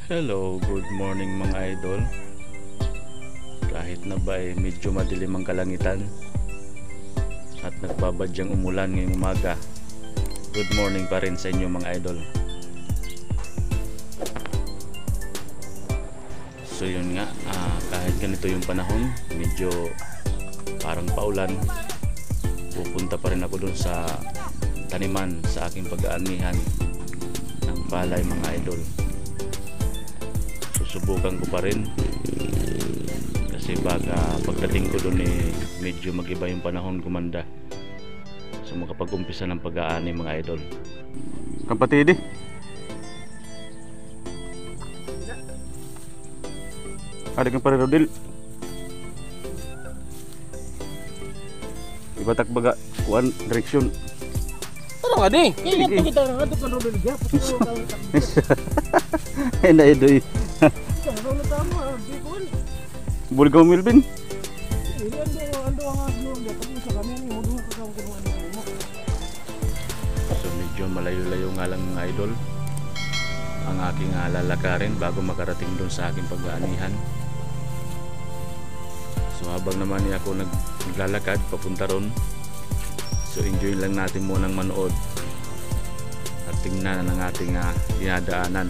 Hello, good morning mga idol. Kahit na ba medyo madilim ang kalangitan at nagbabadyang umulan ngayong umaga, good morning pa rin sa inyo mga idol. So yun nga, kahit ganito yung panahon, medyo parang paulan, pupunta pa rin ako dun sa taniman sa aking pag-aanihan ng palay mga idol. Susubukan ko pa rin kasi baka pagdating ko doon medyo mag-iba yung panahon gumanda, so makapag-umpisa ng pag-aani mga idol. Kapatid ada kang para rodil ibatak baga kuan direksyon. Ano nga di? Kaya nga kita nakatok ng rodil gap. Ena idoy. Ano na tama? Di ko ni. Bulgaw Milvin. Ando ang agno nga pag sa kami ni mo duha ka kung ano mo. So medyo malayo-layo nga lang mga idol ang aking lalakarin bago makarating doon sa aking pag-aanihan. So habang naman ako naglalakad papunta ron, so enjoy lang natin munang manood at tingnan ang ating dinadaanan.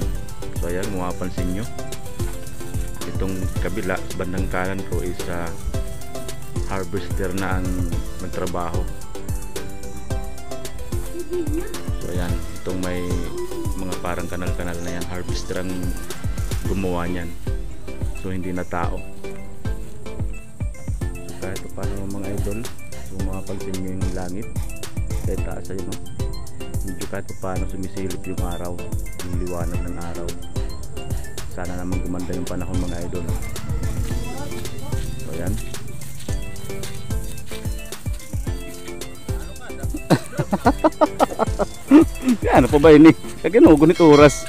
So ayan, mapapansin nyo itong kabila bandang kanan ko is harvester na ang nagtrabaho. So ayan, itong may mga parang kanal-kanal na yan, harvester ang gumawa niyan, so hindi na tao. So kahit paano mga idol, so mapapansin nyo yung langit kahit taas ayun, no? Medyo kahit paano sumisilip yung araw, yung liwanag ng araw. Sana naman gumanda yung panahon mga idol. So ayan. Ano pa ba ini? Kaganugo nito oras.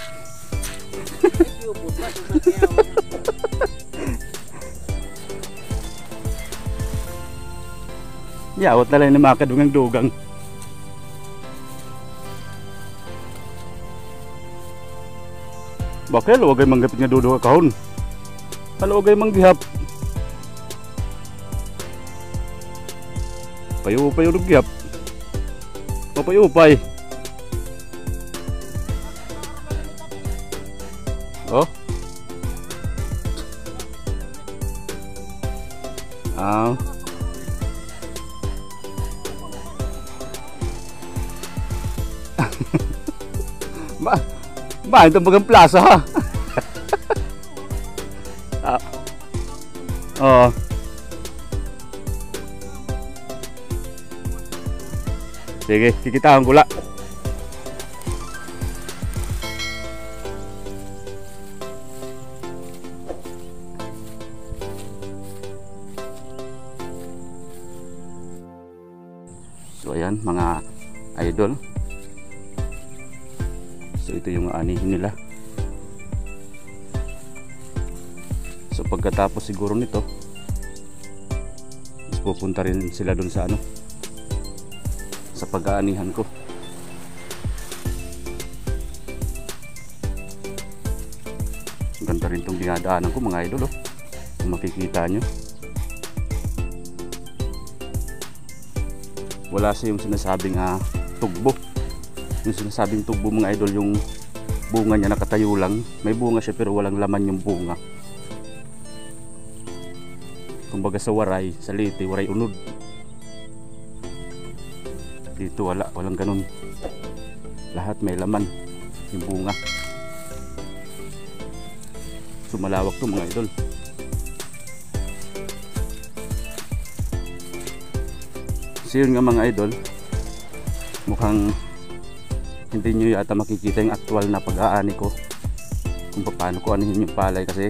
Yawat na lang ni makadungang-dugang. Bakit luwagay manggapit nga dudo ka kahon? Luwagay manggihap. Payo-payo rugyap. Papayo-pay. Oh. Ah. Ba, ito bagang plaza ha. Oh. Sige, kikitaan ko la. So ayan mga idol. So ito yung aanihin nila. So pagkatapos siguro nito, pupunta rin sila dun sa sa pag-aanihan ko. Ganda rin tong dinadaanan ko mga idol, oh. Kung makikita nyo, wala siya yung sinasabing tugbo. Yung sinasabing tugbo mga idol, yung bunga niya nakatayo lang. May bunga siya pero walang laman yung bunga. Kumbaga sa waray, sa liti, waray unod. Dito walang ganun. Lahat may laman yung bunga. So malawak to mga idol. So yun nga mga idol, mukhang hindi nyo yata makikita yung actual na pag-aani ko kung paano ko anihin yung palay kasi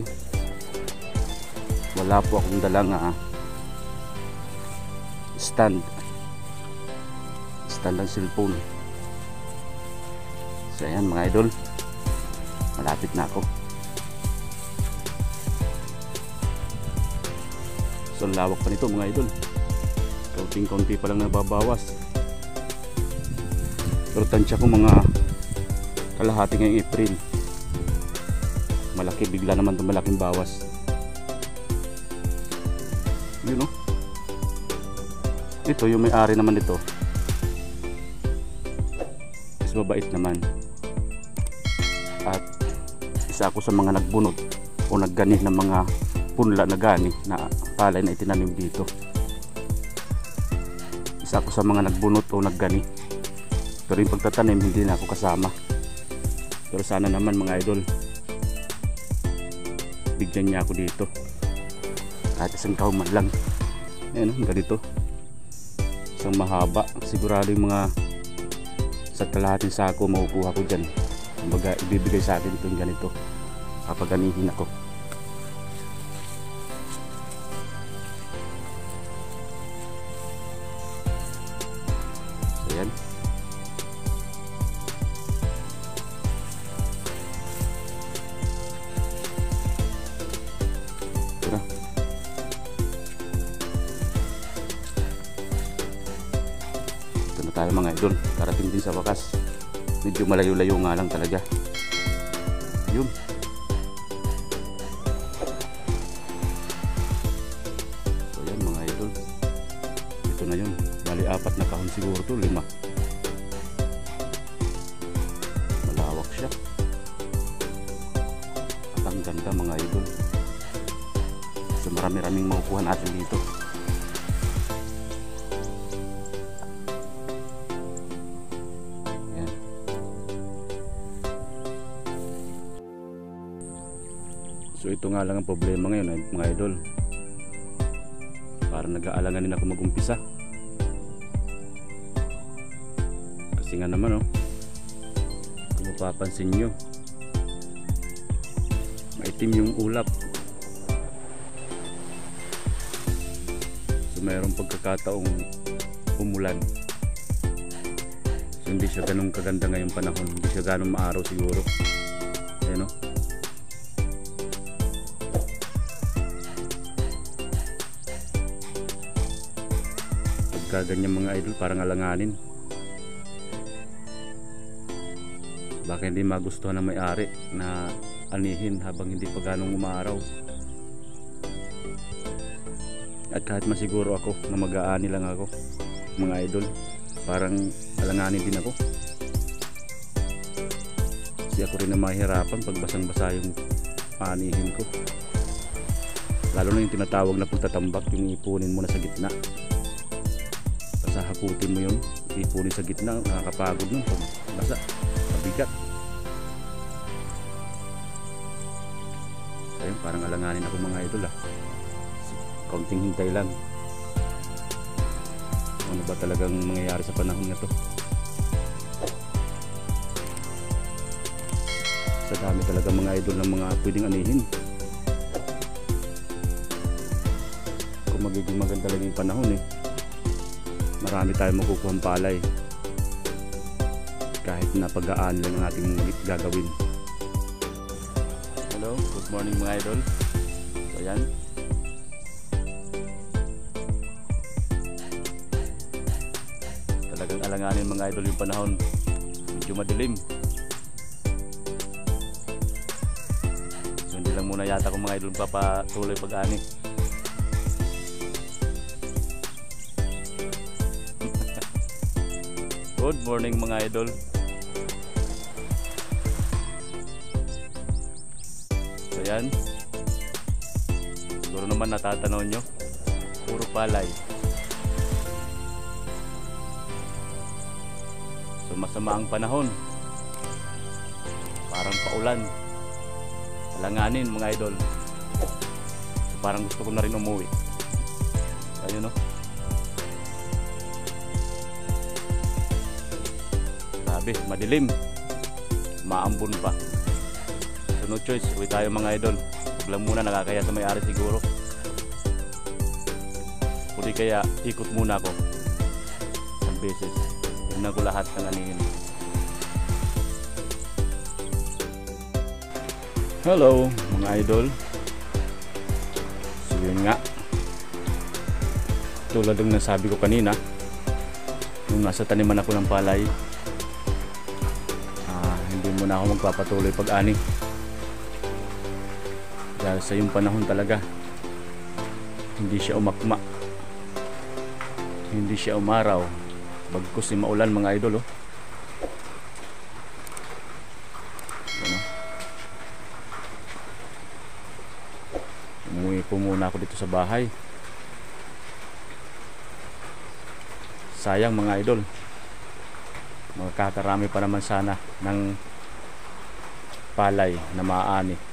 wala po akong dalang stand ng cellphone. So ayan mga idol, malapit na ako. So lawak pa nito mga idol, kaunting-kaunti pa lang nababawas. Pero tansya ko mga kalahati ngayong April, malaki, bigla naman itong malaking bawas. Yun, no? Ito yung may-ari naman nito, is mabait naman, at isa ako sa mga nagbunot o naggani ng mga punla na gani na palay na itinanim dito. Isa ako sa mga nagbunot o naggani, pero yung pagtatanim hindi na ako kasama. Pero sana naman mga idol, bigyan niya ako dito kahit isang kauman lang. Ayan, ganito, isang mahaba, sigurado yung mga sa kalahating sako makukuha ko dyan. Kumbaga ibibigay sa akin itong ganito kapag ganihin ako. So yan, ito na. Ito na tayo mga idol, karating din sa wakas. Medyo malayo-layo nga lang talaga. Yun. So yan mga idol, ito na yun. Bali 4 na kahon siguro to, 5. Malawak siya at ang ganda mga idol. So marami-raming makukuha natin dito. So ito nga lang ang problema ngayon mga idol, para nag-aalanganin ako mag-umpisa. Kasi nga naman kung mapapansin nyo, maitim yung ulap. So mayroong pagkakataong umulan. So hindi siya ganun kaganda ngayong panahon, hindi siya ganun maaraw siguro. Ayan, ganyan mga idol, parang alanganin. Baka hindi magustuhan ng may-ari na anihin habang hindi pa ganong umaaraw. At kahit masiguro ako na mag-aani lang ako mga idol, parang alanganin din ako. Kasi ako rin na mahirapan pag basang-basa yung anihin ko. Lalo na yung tinatawag na pagtatambak, yung ipunin mo na sa gitna. Hakutin mo yun, ipunin sa gitna, nakakapagod nun pag basa, mabigat. Ayun, parang alanganin ako mga idol kaunting hintay lang. Ano ba talagang mangyayari sa panahon na to? Sa dami talaga mga idol ng mga pwedeng anihin. Kung magiging maganda lang yung panahon marami tayong makukuhang palay kahit na pag-aan lang ang ating gagawin. Hello, good morning mga idol. So yan, talagang alanganin mga idol yung panahon, medyo madilim. So hindi lang muna yata kung mga idol papatuloy pag-ani. Good morning mga idol. So yan, siguro naman natatanaw nyo, puro palay. So masama ang panahon, parang paulan, alanganin mga idol. So parang gusto ko na rin umuwi. Ayun madilim, maambon pa. So no choice, uwi tayo mga idol. Huwag lang muna, nakakaya sa may-ari siguro. Kung kaya ikot muna ako isang beses, tignan ko lahat ng anihin. Hello mga idol. So yun nga, tulad ng nasabi ko kanina, nung nasa taniman ako ng palay, hindi muna ako magpapatuloy pag-ani Dahil sa yung panahon talaga, hindi siya umakma, hindi siya umaraw, bagkus si maulan mga idol. Oh. Ano? Umuwi po muna ako dito sa bahay. Sayang mga idol, magkakarami pa naman sana ng palay na maaani.